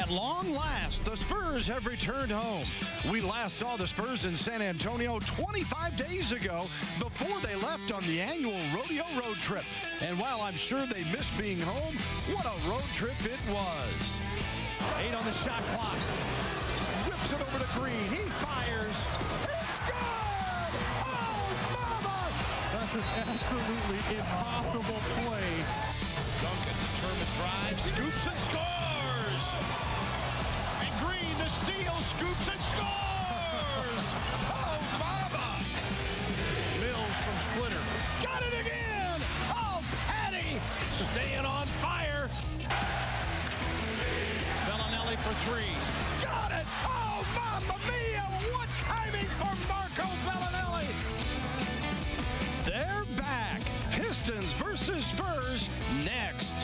At long last, the Spurs have returned home. We last saw the Spurs in San Antonio 25 days ago before they left on the annual rodeo road trip. And while I'm sure they missed being home, what a road trip it was. 8 on the shot clock. Whips it over to Green. He fires. It's good! Oh, mama! That's an absolutely impossible play. Duncan, determined drive, scoops and scores! And Green, the steal, scoops and scores! Oh, mama! Mills from Splitter. Got it again! Oh, Patty! Staying on fire. Bellinelli for 3. Got it! Oh, mamma mia! What timing for Marco Bellinelli! They're back. Pistons versus Spurs next.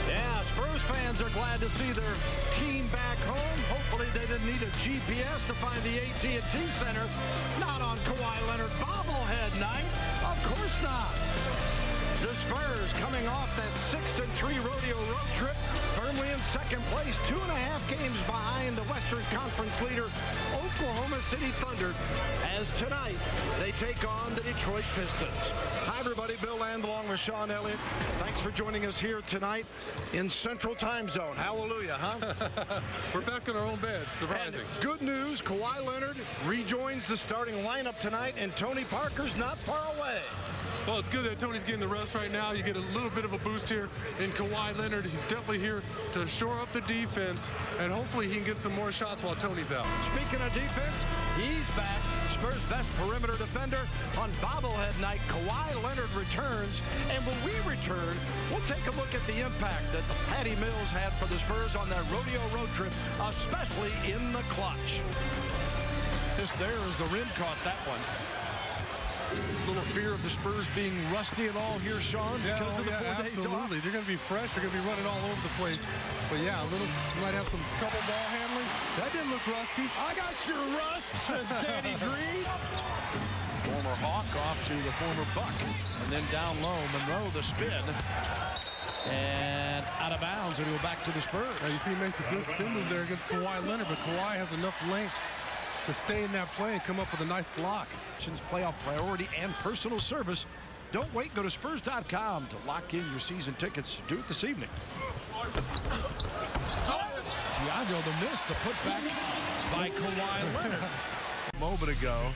Yeah, Spurs fans are glad to see their team back home. Hopefully they didn't need a GPS to find the AT&T Center. Not on Kawhi Leonard bobblehead night. Of course not. The Spurs coming off that 6-3 rodeo road trip, firmly in second place, 2.5 games behind the Western Conference leader, Oklahoma City Thunder, as tonight they take on the Detroit Pistons. Hi, everybody. Bill Land along with Sean Elliott. Thanks for joining us here tonight in Central Time Zone. Hallelujah, huh? We're back in our own beds. Surprising. And good news, Kawhi Leonard rejoins the starting lineup tonight, and Tony Parker's not far away. Well, it's good that Tony's getting the rest right now. You get a little bit of a boost here in Kawhi Leonard. He's definitely here to shore up the defense, and hopefully he can get some more shots while Tony's out. Speaking of defense, he's back. Spurs' best perimeter defender on bobblehead night. Kawhi Leonard returns, and when we return, we'll take a look at the impact that the Patty Mills had for the Spurs on that rodeo road trip, especially in the clutch. This there is the rim caught that one. Little fear of the Spurs being rusty at all here, Sean, because of the 4 days off. Absolutely. They're going to be fresh. They're going to be running all over the place. But yeah, you might have some trouble ball handling. That didn't look rusty. I got your rust, says Danny Green. Former Hawk off to the former Buck. And then down low, Monroe the spin. And out of bounds, and he'll go back to the Spurs. Now you see he makes a good spin move there against Kawhi Leonard, but Kawhi has enough length to stay in that play and come up with a nice block. Playoff priority and personal service. Don't wait. Go to Spurs.com to lock in your season tickets. Do it this evening. Thiago the miss, the putback by Kawhi Leonard. A moment ago.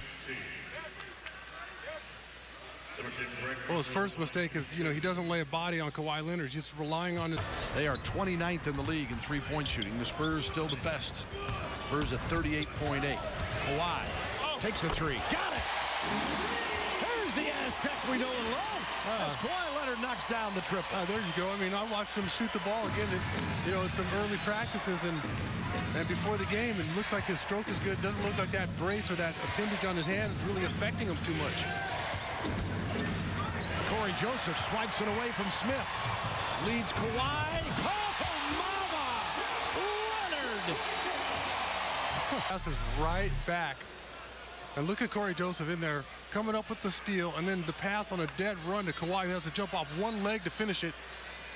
Well, his first mistake is, he doesn't lay a body on Kawhi Leonard. He's just relying on his... They are 29th in the league in three-point shooting. The Spurs still the best. Spurs at 38.8. Kawhi takes a 3. Got it! There's the Aztec we know and love. As Kawhi Leonard knocks down the triple. There you go. I mean, I watched him shoot the ball again, in some early practices and before the game. It looks like his stroke is good. Doesn't look like that brace or that appendage on his hand is really affecting him too much. Corey Joseph swipes it away from Smith. Leads Kawhi. Oh, mama! Leonard! Pass is right back. And look at Corey Joseph in there, coming up with the steal, and then the pass on a dead run to Kawhi, who has to jump off one leg to finish it.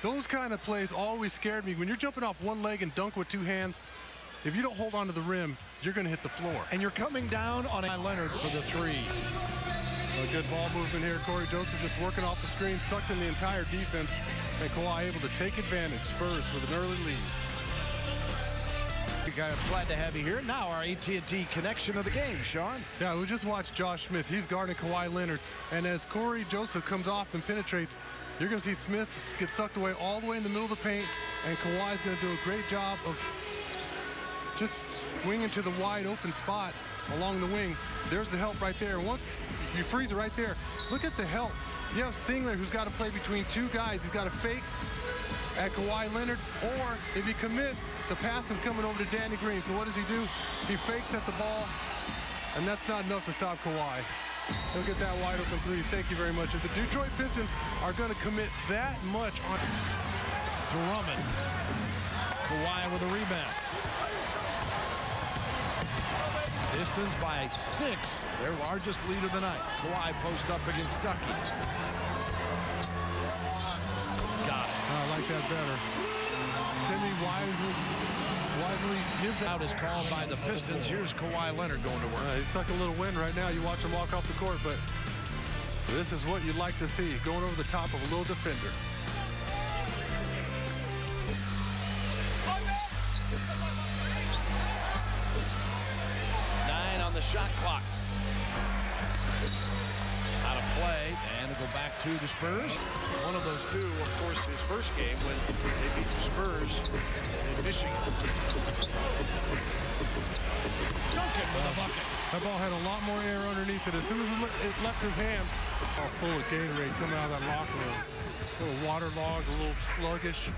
Those kind of plays always scared me. When you're jumping off one leg and dunk with 2 hands, if you don't hold on to the rim, you're going to hit the floor. And you're coming down on a Leonard for the 3. A good ball movement here. Corey Joseph just working off the screen, sucks in the entire defense, and Kawhi able to take advantage. Spurs with an early lead. Glad to have you here. Now our AT&T connection of the game, Sean. Yeah, we just watched Josh Smith. He's guarding Kawhi Leonard. And as Corey Joseph comes off and penetrates, you're going to see Smith get sucked away all the way in the middle of the paint. And Kawhi's going to do a great job of just swinging to the wide open spot along the wing. There's the help right there. Once you freeze it right there, look at the help. You have Singler, who's got to play between 2 guys. He's got to fake at Kawhi Leonard, or if he commits, the pass is coming over to Danny Green. So what does he do? He fakes at the ball, and that's not enough to stop Kawhi. He'll get that wide open 3. Thank you very much. If the Detroit Pistons are going to commit that much on Drummond. Kawhi with a rebound. Pistons by 6, their largest lead of the night. Kawhi post up against Stuckey. Got it. I like that better. Timmy wisely gives Out is called by the Pistons. Here's Kawhi Leonard going to work. He's sucking a little wind right now. You watch him walk off the court, but this is what you'd like to see, going over the top of a little defender. The shot clock. Out of play, and it'll go back to the Spurs. One of those two, of course, his first game when they beat the Spurs in Michigan. Duncan with a bucket. That ball had a lot more air underneath it. As soon as it left his hands, all full of Gatorade coming out of that locker room. A little waterlogged, a little sluggish.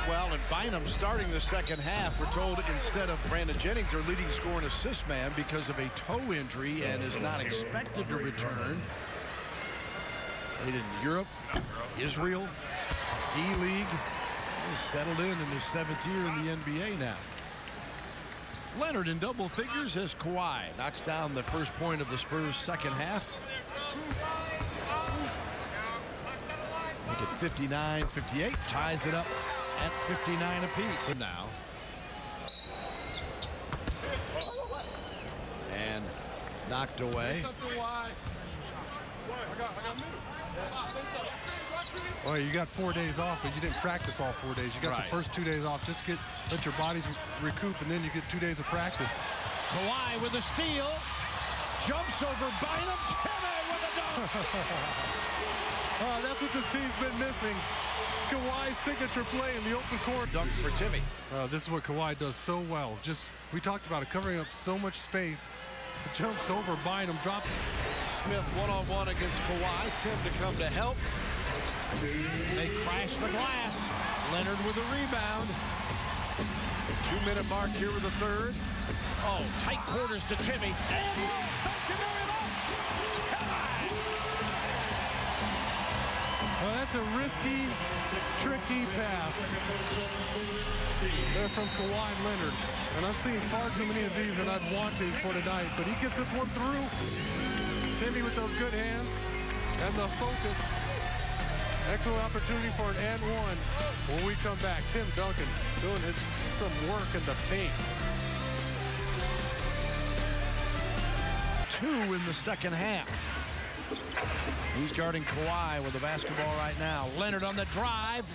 Well, and Bynum starting the second half, we're told instead of Brandon Jennings, their leading scorer and assist man, because of a toe injury and is not expected to return. Played in Europe, Israel, D-League. He's settled in his 7th year in the NBA now. Leonard in double figures as Kawhi knocks down the first point of the Spurs' second half. Make it 59-58, ties it up at 59 apiece. Now. And knocked away. Well, you got 4 days off, but you didn't practice all 4 days. You got the first 2 days off just to let your bodies recoup, and then you get 2 days of practice. Kawhi with a steal. Jumps over Bynum. Timmy with a dunk. That's what this team's been missing. Kawhi's signature play in the open court. Dunk for Timmy. This is what Kawhi does so well. We talked about it, covering up so much space. Jumps over Bynum, drop. Smith one-on-one against Kawhi. Tim to come to help. They crash the glass. Leonard with a rebound. 2-minute mark here with the third. Oh, tight quarters to Timmy. And thank you very much. Well, that's a risky, tricky pass. They're from Kawhi Leonard. And I've seen far too many of these than I'd want to for tonight. But he gets this one through. Timmy with those good hands and the focus. Excellent opportunity for an and one when we come back. Tim Duncan doing some work in the paint. 2 in the second half. He's guarding Kawhi with the basketball right now. Leonard on the drive.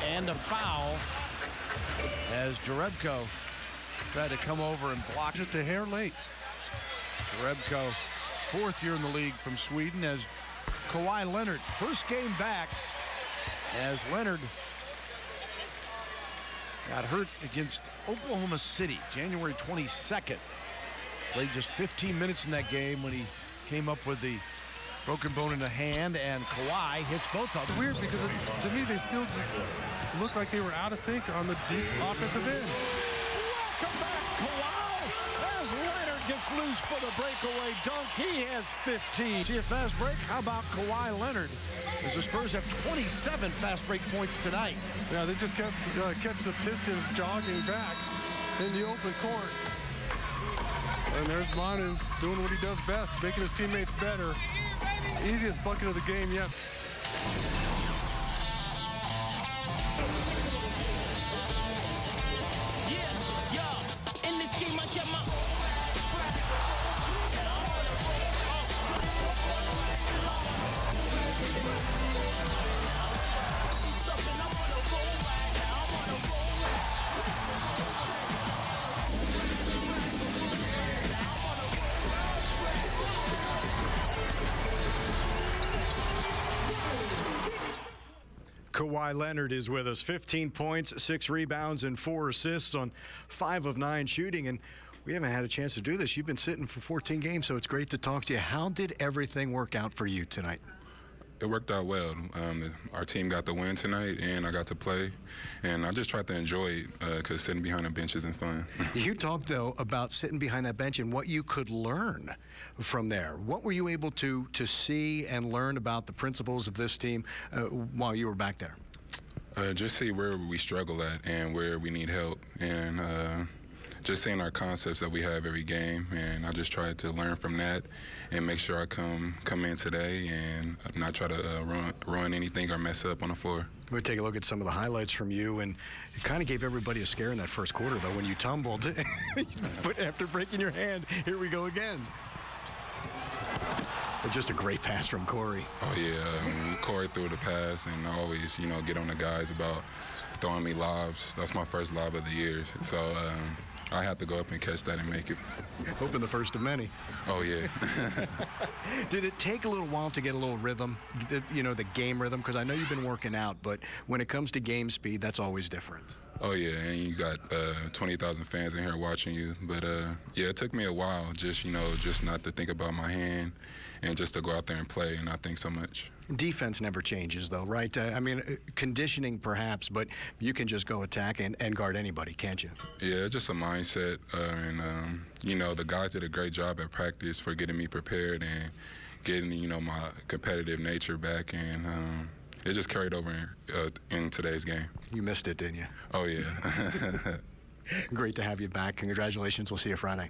And a foul as Jerebko tried to come over and block. Just a hair late. Jerebko, 4th year in the league from Sweden, as Kawhi Leonard, first game back, as Leonard got hurt against Oklahoma City, January 22nd. Played just 15 minutes in that game when he came up with the broken bone in the hand, and Kawhi hits both of them. It's weird because to me they still just look like they were out of sync on the offensive end. Welcome back, Kawhi, as Leonard gets loose for the breakaway dunk. He has 15. See a fast break? How about Kawhi Leonard? As the Spurs have 27 fast break points tonight. Yeah, they just kept the Pistons jogging back in the open court. And there's Manu doing what he does best, making his teammates better. Easiest bucket of the game yet. In this game I get my Kawhi Leonard is with us. 15 points, 6 rebounds, and 4 assists on 5 of 9 shooting. And we haven't had a chance to do this. You've been sitting for 14 games, so it's great to talk to you. How did everything work out for you tonight? It worked out well. Our team got the win tonight, and I got to play. And I just tried to enjoy it because sitting behind the bench isn't fun. You talked, though, about sitting behind that bench and what you could learn from there. What were you able to see and learn about the principles of this team while you were back there? Just see where we struggle at and where we need help. And just seeing our concepts that we have every game, and I just try to learn from that and make sure I come in today and not try to ruin anything or mess up on the floor. We'll take a look at some of the highlights from you, and it kind of gave everybody a scare in that first quarter, though, when you tumbled. But after breaking your hand, here we go again. But just a great pass from Corey. Oh, yeah. Corey threw the pass, and I always, get on the guys about throwing me lobs. That's my first lob of the year. So I had to go up and catch that and make it. Hoping the first of many. Oh, yeah. Did it take a little while to get a little rhythm, the game rhythm? Because I know you've been working out, but when it comes to game speed, that's always different. Oh, yeah, and you got 20,000 fans in here watching you. But, yeah, it took me a while just not to think about my hand and just to go out there and play and not think so much. Defense never changes, though, right? Conditioning perhaps, but you can just go attack and guard anybody, can't you? Yeah, it's just a mindset. And, the guys did a great job at practice for getting me prepared and getting, my competitive nature back. And it just carried over in today's game. You missed it, didn't you? Oh, yeah. Great to have you back. Congratulations. We'll see you Friday.